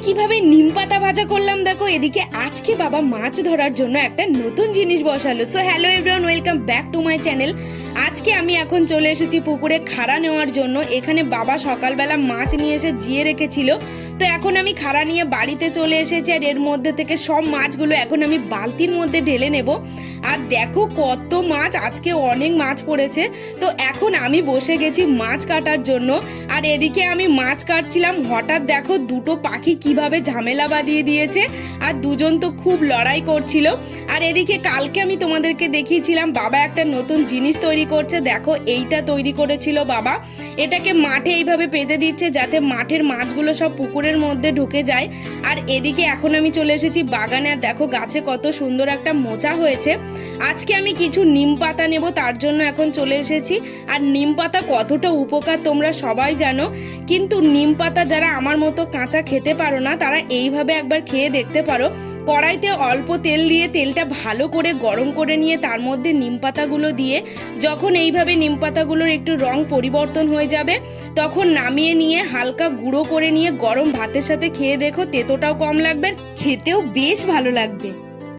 কিভাবে নিম পাতা ভাজা করলাম দেখো। এদিকে আজকে বাবা মাছ ধরার জন্য একটা নতুন জিনিস বসালো। So hello everyone, welcome back to my channel. আজকে আমি এখন চলে এসেছি পুকুরে খাড়া নেওয়ার জন্য। এখানে বাবা সকালবেলা মাছ নিয়ে এসে জিয়ে রেখেছিল, তো এখন আমি খাড়া নিয়ে বাড়িতে চলে এসেছি। আর এর মধ্যে থেকে সব মাছগুলো এখন আমি বালতির মধ্যে ঢেলে নেব। আর দেখো কত মাছ, আজকে অনেক মাছ পড়েছে। তো এখন আমি বসে গেছি মাছ কাটার জন্য। আর এদিকে আমি মাছ কাটছিলাম, হঠাৎ দেখো দুটো পাখি কিভাবে ঝামেলা বাঁধিয়ে দিয়েছে। আর দুজন তো খুব লড়াই করছিল। আর এদিকে কালকে আমি তোমাদেরকে দেখিয়েছিলাম বাবা একটা নতুন জিনিস তৈরি করছে। দেখো এইটা তৈরি করেছিল বাবা। এটাকে মাঠে এইভাবে পেতে দিচ্ছে যাতে মাঠের মাছগুলো সব পুকুরের মধ্যে ঢুকে যায়। আর এদিকে এখন আমি চলে এসেছি বাগানে। আর দেখো গাছে কত সুন্দর একটা মোচা হয়েছে। আজকে আমি কিছু নিম পাতা নেব, তার জন্য এখন চলে এসেছি। আর নিম পাতা কতটা উপকার তোমরা সবাই জানো, কিন্তু নিম পাতা যারা আমার মতো কাঁচা খেতে পারো না তারা এইভাবে একবার খেয়ে দেখতে পারো। কড়াইতে অল্প তেল দিয়ে তেলটা ভালো করে গরম করে নিয়ে তার মধ্যে নিম পাতাগুলো দিয়ে যখন এইভাবে নিম পাতাগুলোর একটু রং পরিবর্তন হয়ে যাবে তখন নামিয়ে নিয়ে হালকা গুঁড়ো করে নিয়ে গরম ভাতের সাথে খেয়ে দেখো, তেতোটাও কম লাগবে, খেতেও বেশ ভালো লাগবে।